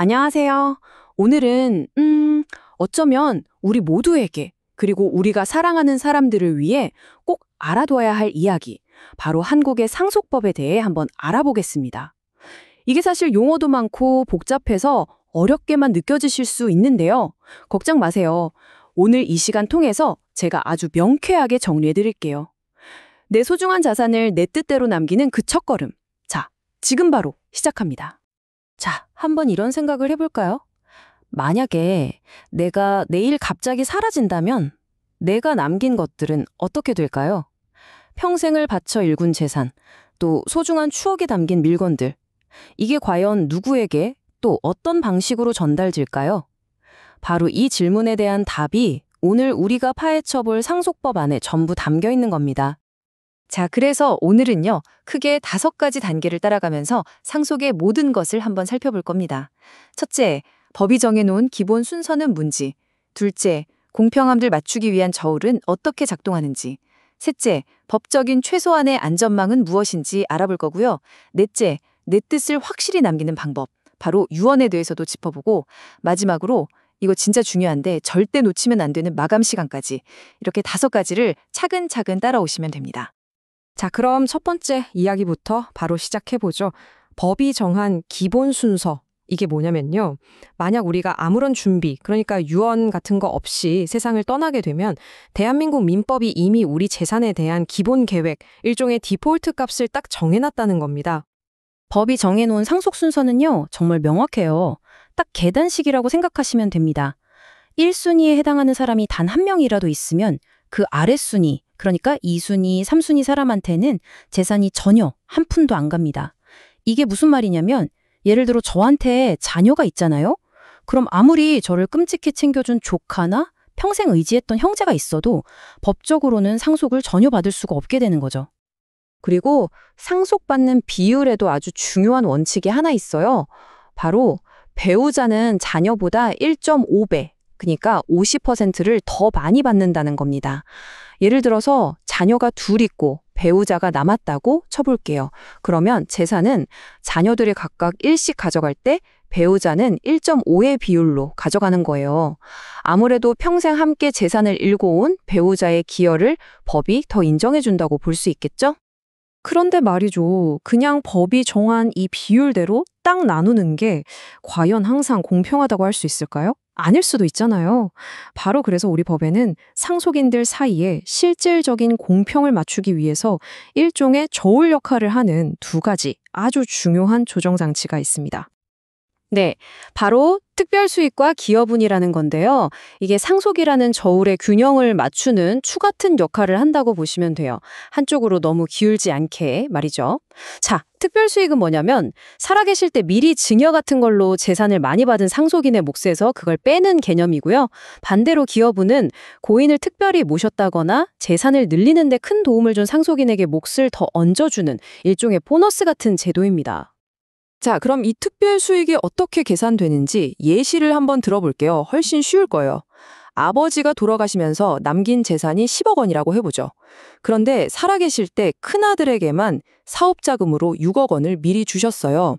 안녕하세요. 오늘은, 어쩌면 우리 모두에게, 그리고 우리가 사랑하는 사람들을 위해 꼭 알아둬야 할 이야기, 바로 한국의 상속법에 대해 한번 알아보겠습니다. 이게 사실 용어도 많고 복잡해서 어렵게만 느껴지실 수 있는데요. 걱정 마세요. 오늘 이 시간 통해서 제가 아주 명쾌하게 정리해 드릴게요. 내 소중한 자산을 내 뜻대로 남기는 그 첫걸음. 자, 지금 바로 시작합니다. 자, 한번 이런 생각을 해볼까요? 만약에 내가 내일 갑자기 사라진다면 내가 남긴 것들은 어떻게 될까요? 평생을 바쳐 일군 재산, 또 소중한 추억이 담긴 물건들. 이게 과연 누구에게 또 어떤 방식으로 전달될까요? 바로 이 질문에 대한 답이 오늘 우리가 파헤쳐볼 상속법 안에 전부 담겨 있는 겁니다. 자, 그래서 오늘은요, 크게 5가지 단계를 따라가면서 상속의 모든 것을 한번 살펴볼 겁니다. 첫째, 법이 정해놓은 기본 순서는 뭔지. 둘째, 공평함을 맞추기 위한 저울은 어떻게 작동하는지. 셋째, 법적인 최소한의 안전망은 무엇인지 알아볼 거고요. 넷째, 내 뜻을 확실히 남기는 방법, 바로 유언에 대해서도 짚어보고, 마지막으로 이거 진짜 중요한데 절대 놓치면 안 되는 마감 시간까지, 이렇게 5가지를 차근차근 따라오시면 됩니다. 자, 그럼 첫 번째 이야기부터 바로 시작해보죠. 법이 정한 기본 순서. 이게 뭐냐면요. 만약 우리가 아무런 준비, 그러니까 유언 같은 거 없이 세상을 떠나게 되면 대한민국 민법이 이미 우리 재산에 대한 기본 계획, 일종의 디폴트 값을 딱 정해놨다는 겁니다. 법이 정해놓은 상속 순서는요, 정말 명확해요. 딱 계단식이라고 생각하시면 됩니다. 1순위에 해당하는 사람이 단 한 명이라도 있으면 그 아랫순위, 그러니까 2순위, 3순위 사람한테는 재산이 전혀 한 푼도 안 갑니다. 이게 무슨 말이냐면 예를 들어 저한테 자녀가 있잖아요? 그럼 아무리 저를 끔찍히 챙겨준 조카나 평생 의지했던 형제가 있어도 법적으로는 상속을 전혀 받을 수가 없게 되는 거죠. 그리고 상속받는 비율에도 아주 중요한 원칙이 하나 있어요. 바로 배우자는 자녀보다 1.5배, 그러니까 50%를 더 많이 받는다는 겁니다. 예를 들어서 자녀가 둘 있고 배우자가 남았다고 쳐볼게요. 그러면 재산은 자녀들이 각각 1씩 가져갈 때 배우자는 1.5의 비율로 가져가는 거예요. 아무래도 평생 함께 재산을 일궈온 배우자의 기여를 법이 더 인정해준다고 볼 수 있겠죠? 그런데 말이죠. 그냥 법이 정한 이 비율대로 딱 나누는 게 과연 항상 공평하다고 할 수 있을까요? 아닐 수도 있잖아요. 바로 그래서 우리 법에는 상속인들 사이에 실질적인 공평을 맞추기 위해서 일종의 저울 역할을 하는 2가지 아주 중요한 조정 장치가 있습니다. 네, 바로 특별수익과 기여분이라는 건데요. 이게 상속이라는 저울의 균형을 맞추는 추 같은 역할을 한다고 보시면 돼요. 한쪽으로 너무 기울지 않게 말이죠. 자, 특별수익은 뭐냐면 살아계실 때 미리 증여 같은 걸로 재산을 많이 받은 상속인의 몫에서 그걸 빼는 개념이고요. 반대로 기여분은 고인을 특별히 모셨다거나 재산을 늘리는 데 큰 도움을 준 상속인에게 몫을 더 얹어주는 일종의 보너스 같은 제도입니다. 자, 그럼 이 특별 수익이 어떻게 계산되는지 예시를 한번 들어볼게요. 훨씬 쉬울 거예요. 아버지가 돌아가시면서 남긴 재산이 10억 원이라고 해보죠. 그런데 살아계실 때 큰아들에게만 사업자금으로 6억 원을 미리 주셨어요.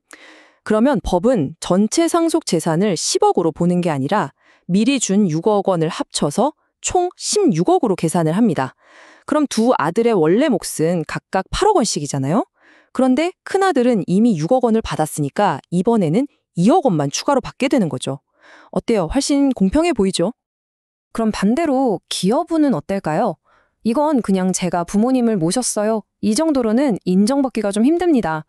그러면 법은 전체 상속 재산을 10억으로 보는 게 아니라 미리 준 6억 원을 합쳐서 총 16억으로 계산을 합니다. 그럼 두 아들의 원래 몫은 각각 8억 원씩이잖아요. 그런데 큰아들은 이미 6억 원을 받았으니까 이번에는 2억 원만 추가로 받게 되는 거죠. 어때요? 훨씬 공평해 보이죠? 그럼 반대로 기여분은 어떨까요? 이건 그냥 제가 부모님을 모셨어요. 이 정도로는 인정받기가 좀 힘듭니다.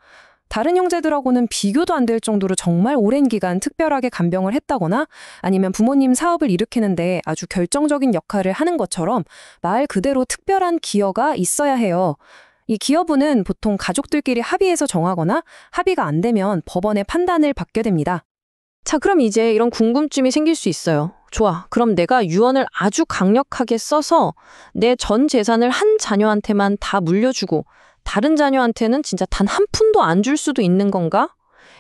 다른 형제들하고는 비교도 안 될 정도로 정말 오랜 기간 특별하게 간병을 했다거나 아니면 부모님 사업을 일으키는데 아주 결정적인 역할을 하는 것처럼 말 그대로 특별한 기여가 있어야 해요. 이 기여분은 보통 가족들끼리 합의해서 정하거나 합의가 안 되면 법원의 판단을 받게 됩니다. 자, 그럼 이제 이런 궁금증이 생길 수 있어요. 좋아, 그럼 내가 유언을 아주 강력하게 써서 내 전 재산을 한 자녀한테만 다 물려주고 다른 자녀한테는 진짜 단 한 푼도 안 줄 수도 있는 건가?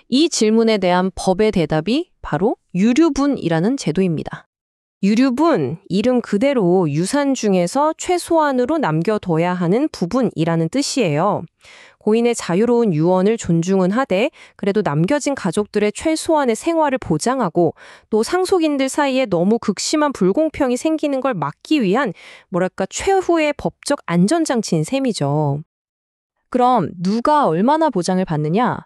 이 질문에 대한 법의 대답이 바로 유류분이라는 제도입니다. 유류분, 이름 그대로 유산 중에서 최소한으로 남겨둬야 하는 부분이라는 뜻이에요. 고인의 자유로운 유언을 존중은 하되 그래도 남겨진 가족들의 최소한의 생활을 보장하고 또 상속인들 사이에 너무 극심한 불공평이 생기는 걸 막기 위한 뭐랄까 최후의 법적 안전장치인 셈이죠. 그럼 누가 얼마나 보장을 받느냐?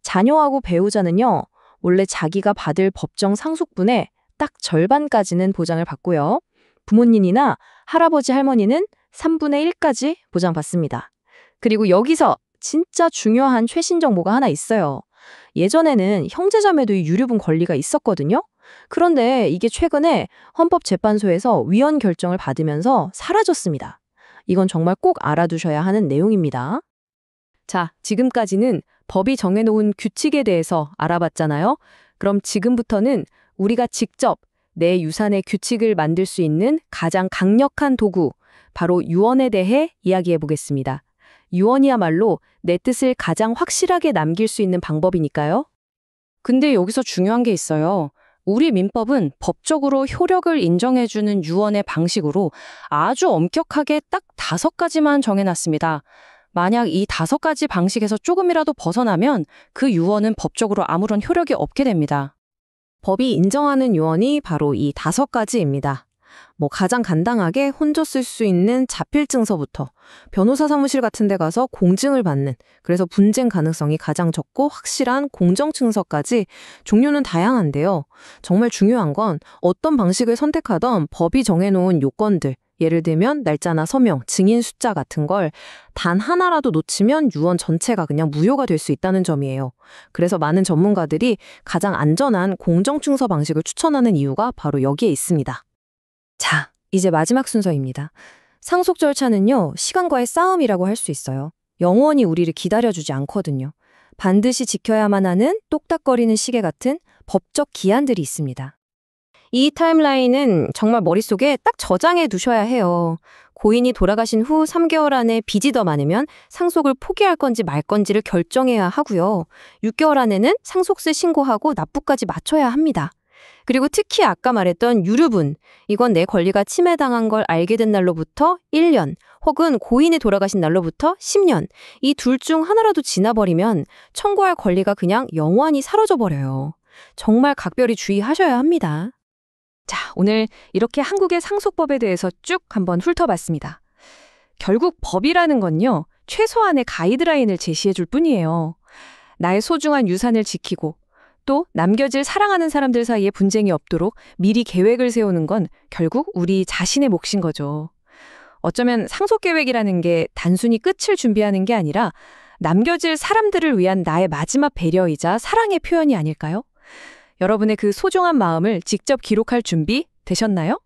자녀하고 배우자는요, 원래 자기가 받을 법정 상속분의 딱 절반까지는 보장을 받고요. 부모님이나 할아버지 할머니는 3분의 1까지 보장받습니다. 그리고 여기서 진짜 중요한 최신 정보가 하나 있어요. 예전에는 형제자매도 이 유류분 권리가 있었거든요. 그런데 이게 최근에 헌법재판소에서 위헌 결정을 받으면서 사라졌습니다. 이건 정말 꼭 알아두셔야 하는 내용입니다. 자, 지금까지는 법이 정해놓은 규칙에 대해서 알아봤잖아요. 그럼 지금부터는 우리가 직접 내 유산의 규칙을 만들 수 있는 가장 강력한 도구, 바로 유언에 대해 이야기해 보겠습니다. 유언이야말로 내 뜻을 가장 확실하게 남길 수 있는 방법이니까요. 근데 여기서 중요한 게 있어요. 우리 민법은 법적으로 효력을 인정해주는 유언의 방식으로 아주 엄격하게 딱 5가지만 정해놨습니다. 만약 이 5가지 방식에서 조금이라도 벗어나면 그 유언은 법적으로 아무런 효력이 없게 됩니다. 법이 인정하는 유언이 바로 이 5가지입니다. 가장 간단하게 혼자 쓸 수 있는 자필증서부터 변호사 사무실 같은 데 가서 공증을 받는, 그래서 분쟁 가능성이 가장 적고 확실한 공정증서까지 종류는 다양한데요. 정말 중요한 건 어떤 방식을 선택하던 법이 정해놓은 요건들, 예를 들면 날짜나 서명, 증인 숫자 같은 걸 단 하나라도 놓치면 유언 전체가 그냥 무효가 될 수 있다는 점이에요. 그래서 많은 전문가들이 가장 안전한 공정증서 방식을 추천하는 이유가 바로 여기에 있습니다. 자, 이제 마지막 순서입니다. 상속 절차는요, 시간과의 싸움이라고 할 수 있어요. 영원히 우리를 기다려주지 않거든요. 반드시 지켜야만 하는 똑딱거리는 시계 같은 법적 기한들이 있습니다. 이 타임라인은 정말 머릿속에 딱 저장해 두셔야 해요. 고인이 돌아가신 후 3개월 안에 빚이 더 많으면 상속을 포기할 건지 말 건지를 결정해야 하고요. 6개월 안에는 상속세 신고하고 납부까지 맞춰야 합니다. 그리고 특히 아까 말했던 유류분, 이건 내 권리가 침해당한 걸 알게 된 날로부터 1년, 혹은 고인이 돌아가신 날로부터 10년, 이 둘 중 하나라도 지나버리면 청구할 권리가 그냥 영원히 사라져버려요. 정말 각별히 주의하셔야 합니다. 자, 오늘 이렇게 한국의 상속법에 대해서 쭉 한번 훑어봤습니다. 결국 법이라는 건요, 최소한의 가이드라인을 제시해줄 뿐이에요. 나의 소중한 유산을 지키고 또 남겨질 사랑하는 사람들 사이에 분쟁이 없도록 미리 계획을 세우는 건 결국 우리 자신의 몫인 거죠. 어쩌면 상속계획이라는 게 단순히 끝을 준비하는 게 아니라 남겨질 사람들을 위한 나의 마지막 배려이자 사랑의 표현이 아닐까요? 여러분의 그 소중한 마음을 직접 기록할 준비 되셨나요?